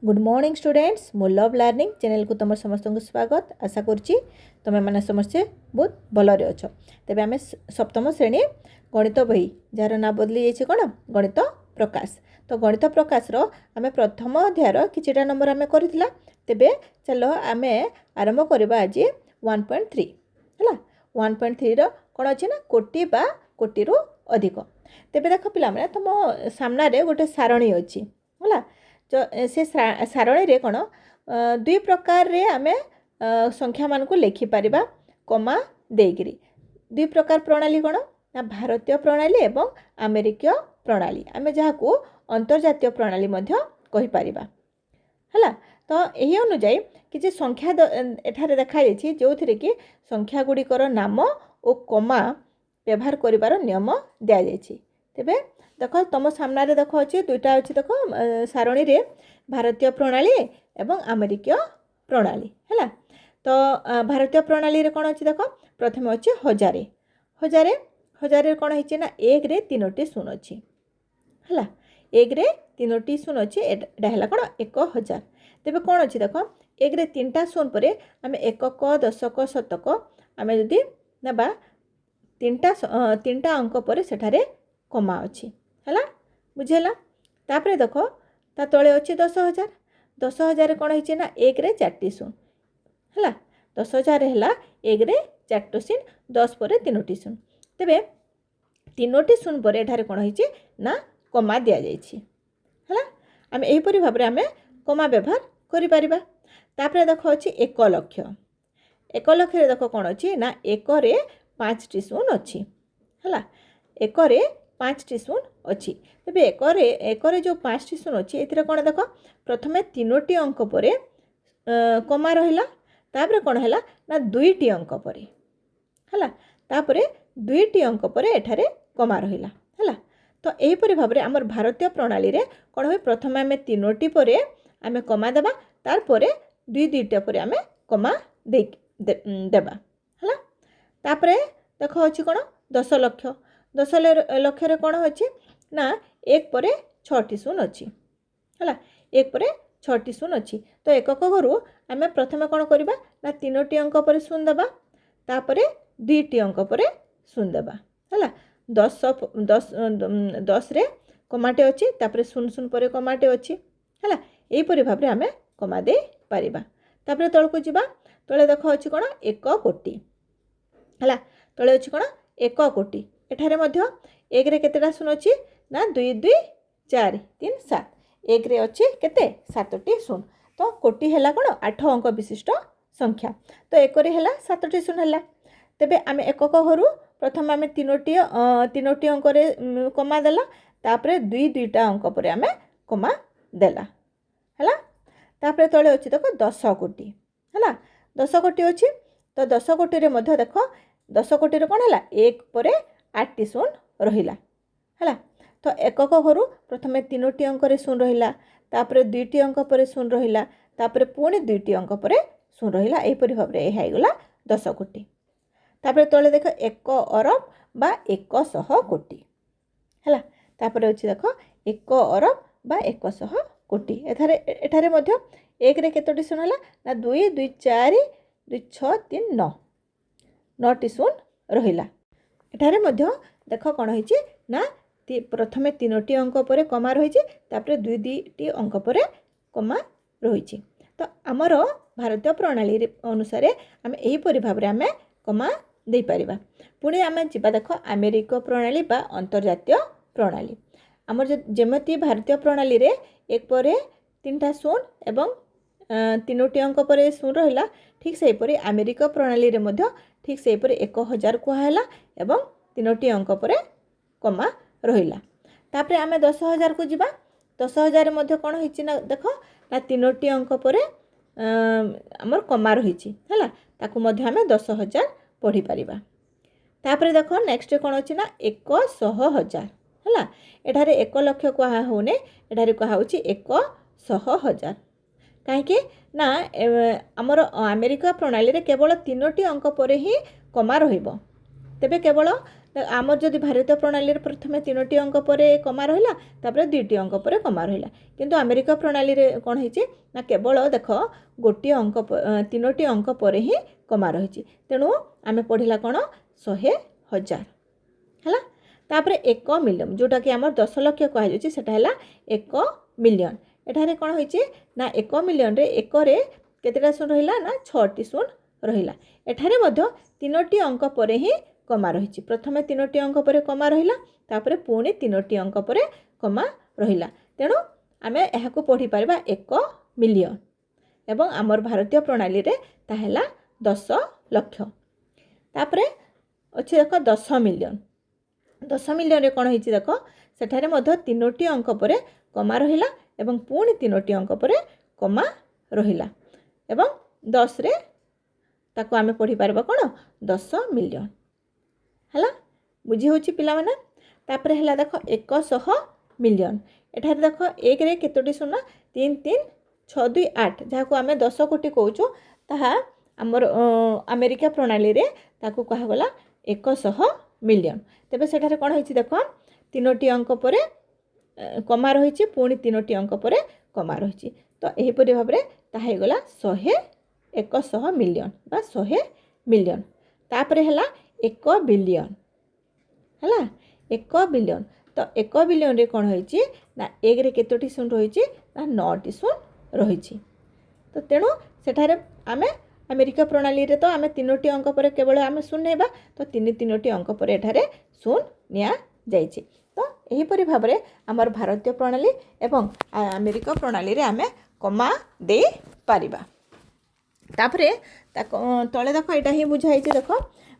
Good morning students मो love learning channel को तुम समस्त को स्वागत आशा करुच्ची तुम मैंने समस्ते बहुत भलरे अच्छ तेज आम सप्तम श्रेणी गणित बही जार ना बदली जाइए कौन गणित प्रकाश तो गणित प्रकाश आम प्रथम अध्यायर किछिटा नंबर आम करथिला तेबे चलो आम आरंभ करबा आज 1.3 है 1.3 कौन अच्छे ना कोटी बा कोटी रु अधिक तेबे देख पिला तुम सामने गोटे सारणी अच्छी है तो से सारणी रे कौन दुई प्रकार रे आमे संख्या मान को लिखिपर कमा देकरी दुई प्रकार प्रणाली कौन ना भारतीय प्रणाली एवं अमेरिकीय प्रणाली आम जहाँ को अंतर्जातीय प्रणाली कहीपर है तो यही अनुजाई किसी संख्या एठारे देखाई जो थी कि संख्या गुड़िकर नाम और कमा व्यवहार करिवार नियम दि जाइए तेबे देख तुम सामने देख अच्छे दुईटा अच्छी देख सारणी रे भारतीय प्रणाली एवं अमेरिकीय प्रणाली है तो भारतीय प्रणाली रे कौन अच्छी देख प्रथम अच्छे हजारे हजारे हजारे कौन है ना एक रे तीनोटी शून अच्छी है एक रे तीनोटी शून अच्छी एटा कौन 1000 तेबे कौन अच्छी देख एक रे तीनटा शून पर आम एकक दशक शतक आम जदि ना तीनटा अंक पर सेठारे कमा अच्छी है बुझेला तापरे देख ता तले अच्छे 10,000 10,000 कौन है ना एक रे 4टी शून है 10,000 है एक रे 4टी शून 10 पर 3टी शून तेबे 3टी शून पर एठारे कौन है ना कमा दि जाइए है आम यहीपरि भाव में आम कमा व्यवहार करिपारिबा तापरे देख अच्छे 1 लाख 1 लाख देख कौन अच्छी ना एक रे 5टी शून अच्छी है एक रे 5टी शून अच्छी तेरे एक जो 5टी शून अच्छी ये कौन देख प्रथम 3टी अंक पर कमा रहा तापर कौन है ना 2टी अंक पर है तापर 2टी अंक पर एठारे कमा रहा है तो यहीपरि भाव में आमर भारतीय प्रणाली रे कौन हुए प्रथम आम 3टी पर आम कमा देवा तार दुईटा पर आम कमा देवा है तापर देख अच्छी कौन 10 लाख 10 लाख कौन अच्छे ना एक पर 6टी शून अच्छी है एक पर 6टी शून अच्छी तो एकक घरु आम प्रथम कौन करवा ना 3टी अंक पर शून देवा तापर 2टी अंक पर शून देवा है 10 रे कमाटे अच्छी तापर शून शून पर कमाटे अच्छी है यहीपरि भाव में आम कमा दे पारिबा तापर तलको जीवा तले देख अच्छी कौन 1 कोटी है तले अच्छी कौन 1 कोटी एठारे मध्य एक रे केतेटा शून अच्छी ना 2 2 4 3 7 एक रे अच्छी केते 7टी शून तो कोटी है कौन 8 अंक विशिष्ट संख्या तो एक रे है 7टी शून है तेबे आम एकक घरु प्रथम आम 3टी अंक रे कमा देला तापर 2टा अंक पर आम कमा देला है तापर तले अच्छी देख 10 कोटी है 10 कोटी अच्छी तो 10 कोटी रे मध्य देख 10 कोटी रे कौन है एक पर 8टी शून रहिला है तो एकक घरु प्रथम 3टी अंक रे शून रहिला तापर 2टी अंक पर शून रहिला तापर पुणी 2टी अंक पर शून रहिला एहीपरि भाव में यह गला 10 कोटी तापर तले देख 1 अरब बा 100 कोटी है तापर अच्छी देख 1 अरब बा 100 कोटी एठारे मध्य एक रे केतोटी शून है ना 2 2 4 2 6 3 9 9टी शून रहिला एठारे मध्य देख कौन है ना प्रथमे 3टी अंक पर कमा रही तापर 2टी अंक पर कमा रही तो आमर भारतीय प्रणाली अनुसार आम यहीपरि भाव में आम कमा दे पारिबा पुणी आम जीवा देख अमेरिकीय प्रणाली बा अंतर्जातीय प्रणाली आमर जमती भारतीय प्रणाली रे एक पर 3टा शून एवं 3टी अंक पर शून रहा ठीक से हीपरि अमेरिकीय प्रणाली रे मध्य ठीक से हीपरि 1000 कहला एवं 3टी अंक पर कमा रहिला तापर आम 10,000 को जीवा 10,000 मध्य कौन है ना देख ना 3टी अंक पर आमर कमा रही है ताकू मध्य आम 10,000 पढ़ी पारिबा तापर देख नेक्स्ट कौन अच्छी ना 100,000 है एठारे 1 लाख कहा होने एठारे कहा 100,000 कहीं ना आमर अमेरिका प्रणाली रे केवल 3टी अंक पर ही कमा रहिबो तेबे केवल आमर जदि भारतीय प्रणाली प्रथम 3टी अंक पर कमा रहा तापर 2टी अंक पर कमा रहा किंतु अमेरिका प्रणाली रे कौन है ना केवल देख गोटे अंक 3टी अंक पर ही कमा रही तेणु आम पढ़ला कौन 100,000 है तापर 1 मिलियन जोटा कि आम 10 लाख कहुच्छे सेटा है 1 मिलियन एठारे कौन होइए ना 1 मिलियन रे 1 रे केतेटा शून रहिला ना 6टी शून रहिला एठारे मध्य 3टी अंक पर ही कमा रही प्रथम 3टी अंक पर कमा रहिला तापर पुणी 3टी अंक पर कमा रहिला तेणु आम यह पढ़ी पारिबा 1 मिलियन एवं आमर भारतीय प्रणाली रे ताहेला 10 लाख तापर अच्छे देख 10 मिलियन 10 मिलियन रे कौन होइछि देख सेठारे मध्य 3टी अंक पर कमा रहिला एवं पुणी 3टी अंक पर कमा रहिला एवं 10 रे ताको आमे पढ़ी पारबा कोन 10 मिलियन हला बुझी होछि पिला माने तापर हला देखो 100 मिलियन एठारे देखो 1 रे केतोटी शून्य 3 3 6 2 8 जहा को आमे 10 कोटी कहूछु ताहा हमर अमेरिका प्रणाली रे ताको कहा गला 100 मिलियन तेबे सेठारे कोन होइछि देखो 3टी अंक पर कमा रही पुणी 3टी अंक पर कमा रही तो यहीपरि भाव में ताहा गला 100 मिलियन बा 100 मिलियन तापर है 1 बिलियन है 1 बिलियन तो 1 बिलियन रे कौन होइछि ना 1 रे केतोटी शून रही ना 9टी शून रही तो तेणु सेठारे आमे अमेरिका प्रणाली रे तो आमे 3टी अंक पर केवल आमे शून नेबा तो 3टी अंक पर एठारे शून निया जाइछि तो यहीपरि भाव में आमर भारतीय प्रणाली एवं अमेरिका प्रणाली रे आमे कमा दे पारिबा तापरे तले देख यहाँ ही बुझाई देख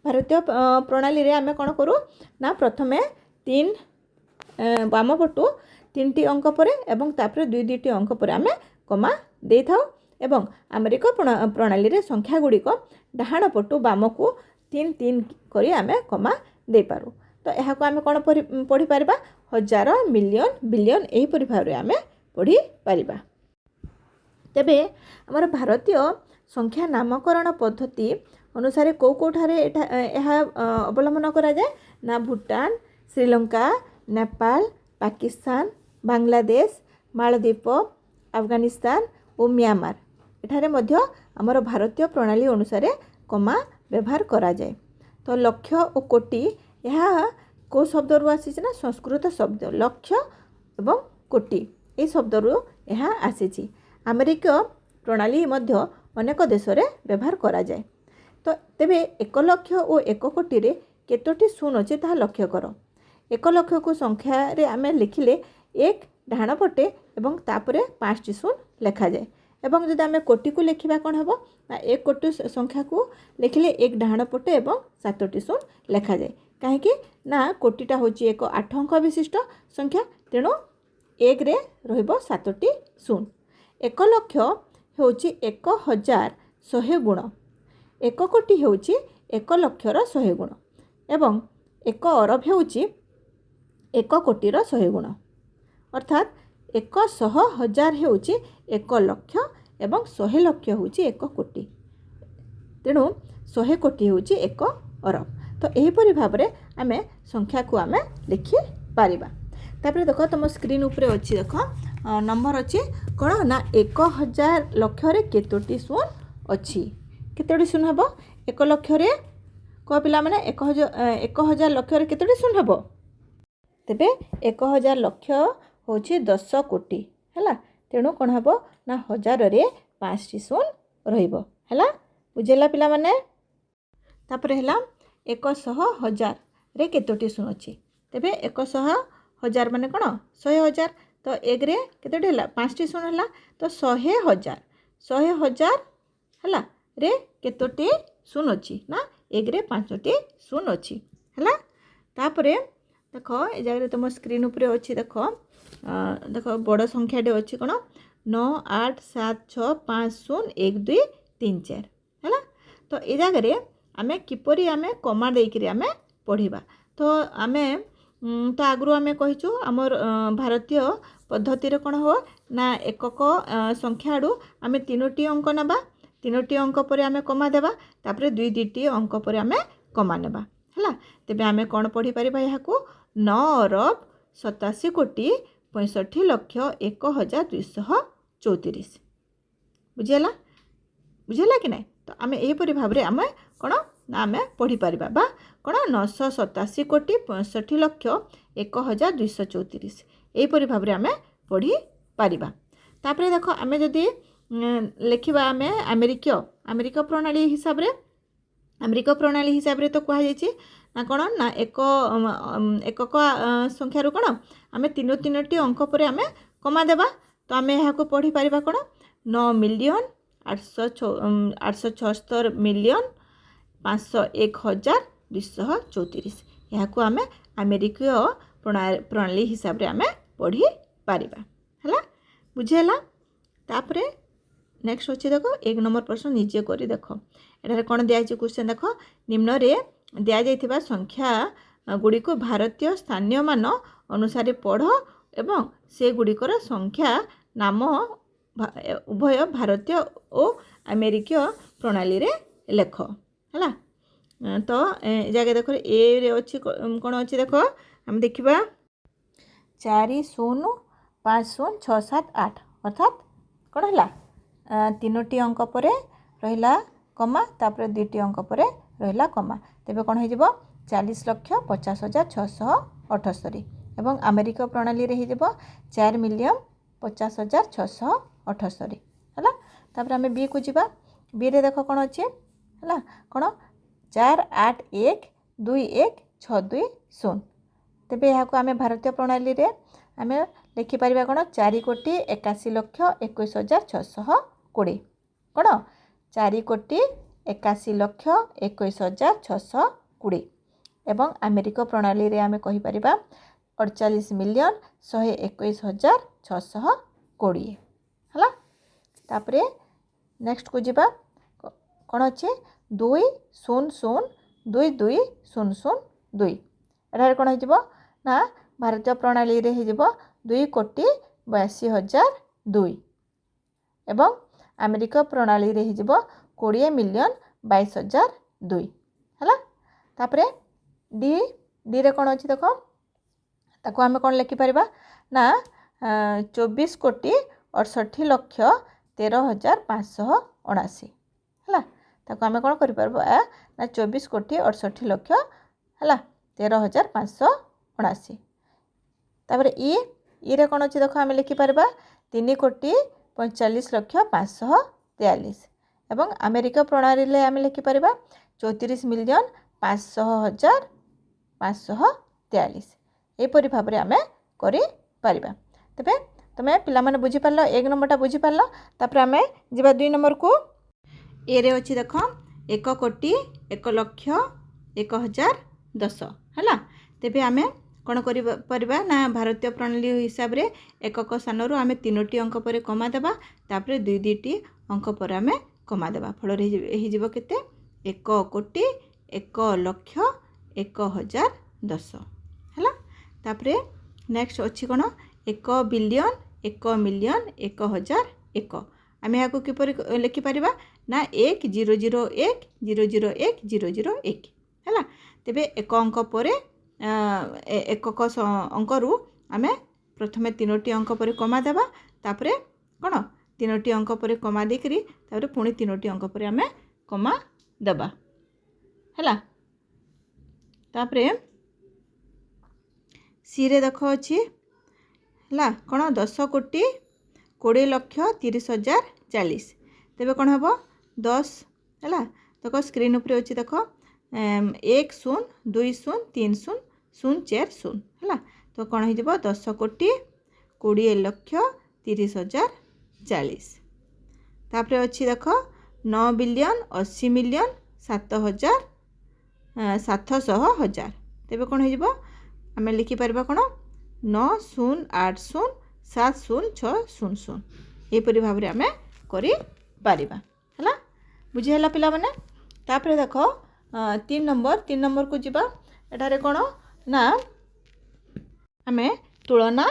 भारतीय प्रणाली रे आमे कौन करूँ ना प्रथमे 3 बाम पटु 3टी अंक पर एवं तापरे 2-2टी अंक पर आमे कमा दे थाउ एवं अमेरिका प्रणाली रे संख्या गुड़िक डाहाण पटु बाम को 3-3 करी आमे कमा दे पारू तो यहाँ को आमे कौन पढ़ी पारिबा 1000 मिलियन बिलियन यहीपरि भाव में आमे पढ़ी पारिबा तेबे हमर भारतीय संख्या नामकरण पद्धति अनुसार कौ कौठारे यह अवलंबन करा जाए ना भूटान श्रीलंका नेपाल पाकिस्तान बांग्लादेश मालदीप अफगानिस्तान और म्यांमार एठारे मध्य हमर भारतीय प्रणाली अनुसार कमा व्यवहार करा जाए तो लक्ष और कोटि यह को शब्द रु आसी ना संस्कृत शब्द लक्ष एवं कोटि ये शब्द रु यह आसी अमेरिका प्रणाली मध्य अनेक देश रे व्यवहार करा जाए तो तेबे 1 लक्ष और 1 कोटि रे केतोटी शून अच्छे ताहा लक्ष्य कर 1 लक्ष को संख्या रे आमे लिखिले 1 डाहाण पटे एवं तापरे 5टी शून लेखा जाए एवं जदि आमे कोटि को लिखिबा कोन हबो ना 1 कोटि संख्या को लिखिले 1 डाहाण पटे एवं 7टी शून लेखा जाए कहीं ना कोटिटा होची एक 8 अंक विशिष्ट संख्या तेणु 1 रे रहिबो 7टी शून 1 लक्ष होची 1000 गुण 1 कोटि होची 1 लक्षर 100 गुण एवं 1 अरब होची 1 कोटिर 100 गुण अर्थात 100,000 होची 1 लक्ष एवं 100 लक्ष होची 1 कोटि तेणु 100 कोटि होची 1 अरब तो यहीपरि भाव में आमे संख्या को आमे लिखि पारिबा तापर देख तुम स्क्रीन उपरे अच्छी देख नंबर अच्छी कौन ना 1000 लक्ष रे केतोटी शून अच्छी केतोटी शून हम 1 लक्ष रे कह पिला माने 1000 लक्ष रे केतोटी शून हम तेबे 1000 लक्ष होची 10 कोटि हैला तेणु कौन हम ना 1000 रे 5टी शून रहिबो हैला बुझेला पिला माने तापर हैला 100,000 रे केतोटी शून अच्छी तेबे 100,000 माने कौन 100,000 तो 1 रे केतोटी हला 5टी शून हला तो 100,000 हला रे केतोटी शून अच्छी ना 1 रे 5टी शून अच्छी हला तापरे देखो ए जगह तुम स्क्रीन उपरे अच्छी देखो देखो बड़ संख्याटे अच्छी कौन 9 8 7 6 5 0 1 2 3 4 है तो ये जगह आमे किपरि आमे कमा देकरी आमे पढ़िबा तो आमे तो आगु आमे कहिचु आमर भारतीय पद्धति रे कोन हो ना एकक संख्या आडू आमे 3टी अंक नबा 3टी अंक पर आमे कमा देबा तापरे 2-2टी अंक पर आमे कमा नेबा है तेबे आमे कौन पढ़ी पारिबा याकू 9,87,65,01,234 बुझीगला बुझीगला कि नहीं तो आमे एहीपरि भाव रे आमे कौन ना आमे पढ़ी पारिबा बा कौन 987,65,01,234 एहीपरि भाव रे आमे पढ़ी पारिबा तापरे देखो आमे जदि लिखिबा आमे अमेरिका प्रणाली हिसाब रे तो कहा जायछि ना कौन ना एकक संख्या रू कौन आमे तीनोटी अंक पर आमे कमा देबा तो आमे यहाँ को पढ़ी पारिबा कौन 9,806,501,234 यहाँ को आमे अमेरिकीय प्रणाली हिसाब रे आमे पढ़ी पारिबा हला बुझेला तापरे नेक्स्ट अच्छे देखो 1 नंबर प्रश्न निजे करी देखो एठारे कौन दिया क्वेश्चन देखो निम्न रे दिया जाइथिबा संख्या गुड़ी को भारतीय स्थानीय मान अनुसार पढ़ एवं से गुड़िकर संख्या नाम उभय भारतीय और अमेरिकीय प्रणाली रे लेख है तो जगह देखो ए रे अच्छी कौन अच्छी देखो हम देखा 4,0,5,0,6,7,8 अर्थात कौन है तीनोटी अंक पर रहिला कमा तापर दुईटी अंक पर रहिला कमा तेबे कौन हो 40,50,678 एवं अमेरिका प्रणाली रे हो 4,50,678 है तापर आम बी को जीवा बी रे देख कौन अच्छे है कौन 4,8,1,2,1,6,2,0 तेबे यहाँ को आम भारतीय प्रणाली रे आम लिखिपर कौन 4,81,21,620 कौन 4,81,21,620 एवं अमेरिका प्रणाली रे आम कहीपर 48,121,620 है तापर नेक्स्ट को जीवा कौन अच्छे 2,0,0,2,2,0,0,2 एठार कौन हो ना भारतीय प्रणाली रे हो 2,82,2 एवं अमेरिका प्रणाली रे हो 20,22,002 है तापर डी रे कौन अच्छी देख ताको आम कौन लिखिपर ना 24,68,13,579 है ताको आम कौन कर ना 24,68,00,000 है 13,579 तापर ई रे कौन अच्छी देख आम लिखिपर 3,45,05,543 एवं अमेरिका प्रणाली रे आम लिखिपर 34,500,543 एपरी भाव में आम कर तेरे तुम्हें पिला माने बुझी पार 1 नंबरटा बुझी पार तापर आम जा 2 नंबर को ए रे अच्छी देख 1,01,01,010 है तेरे आम कौन करवा ना भारतीय प्रणाली हिसाब रे एकक स्थान आम 3टी अंक पर कमा देबा तापर 2-2टी अंक पर आम कमा देबा फल हो केते 1,01,01,010 है तापर नेक्स्ट अच्छी कौन 1,000,000,000,1,000,1 आम यहाँ किपर लिखिपर ना 1,001,001,001 है तेरे एक अंक पर एकक अंकरू आम प्रथमे 3टी अंक पर कमा देबा तापर कौन 3टी अंक पर कमा देकरी तापर पुणी 3टी अंक पर आम कमा देबा है तापर सी रे देख अच्छी है कौन 10,20,30,040 तेबे कौन हम 10 है देख स्क्रीन उपर अच्छी देख 1,0,2,0,3,0,0,4,0 है तो कौन हो 10,20,30,040 तापर अच्छी देख 9,80,000,007,700,000 तेबे कौन हो आम लिखिपर कौन 9,0,80,7,0,6,0,0 यहपरी भाव में आम कर बुझीगला पिला माने तापर देख 3 नंबर को जीवा एठारे कौन ना आम तुलना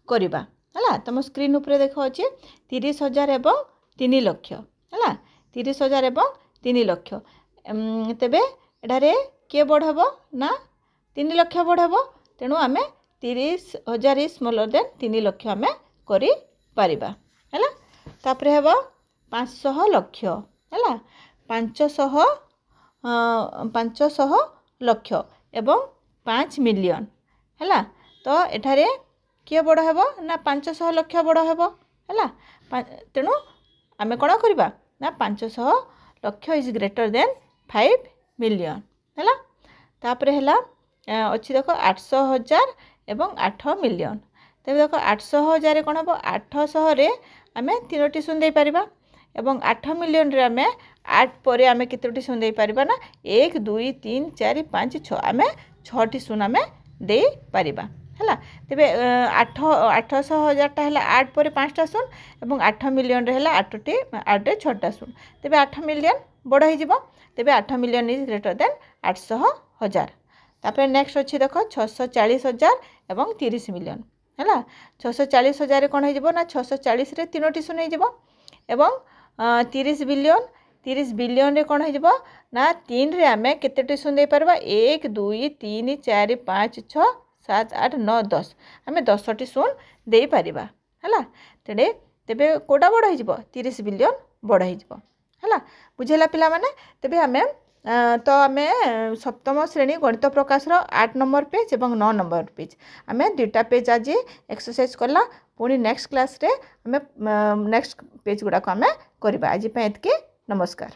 करवा है तुम स्क्रीन उपर देख अच्छे 30,000 एवं 3 लाख है 30,000 एवं 3 लाख तेबे एठारे किए बड़ हम ना 3 लाख बड़ हम तेणु आम 30,000 इज स्मॉलर देन 3 लाख आम करि परिबा हैला तापर हम 500 लाख हैला 500 लाख एवं 5 मिलियन हैला तो एठारे किए बड़ हम ना 500 लाख बड़ हम हैला तेणु आम कौन करवा ना 500 lakh is greater than 5 million हैला तापर हैला अच्छी देख 800,000 एवं 8 मिलियन तेज देख 800,000 कौन हम 800 रे आम 3टी शून्य दे पारिबा एवं 8 मिलियन रे आम 8 पर आम केतोटी शून्य दे पारिबा ना 1 2 3 4 5 6 आम 6टी शून्य आम दे पारिबा हैला तेबे 800,000 टा हैला 8 पर 5टा शून्य एवं 8 मिलियन रे हैला 8 रे 6टा शून्य तेबे 8 मिलियन बड़ हो जिवो तेबे 8 मिलियन इज ग्रेटर देन 800,000 तापर नेक्स्ट अच्छी देख 640,000 एवं 30 मिलियन है 640,000 कौन हो ना 640 रे 3टी शून्य हो एवं 30 बिलियन रे कौन हो ना 3 रे आम केतोटी शून्य दे पारबा 1 2 3 4 5 6 7 8 9 10 आम 10टी शून्य दे पारिबा है तेरे तेबे कोटा बड़ हो 30 बिलियन बड़ हो बुझेला पिला माने तेबे आम तो आम सप्तम श्रेणी गणित प्रकाश 8 नंबर पेज और 9 नंबर पेज आम 2टा पेज आज एक्सरसाइज कला पुणी नेक्स्ट क्लास रे आम नेक्स्ट पेज गुड़ाक आम करवा आज नमस्कार।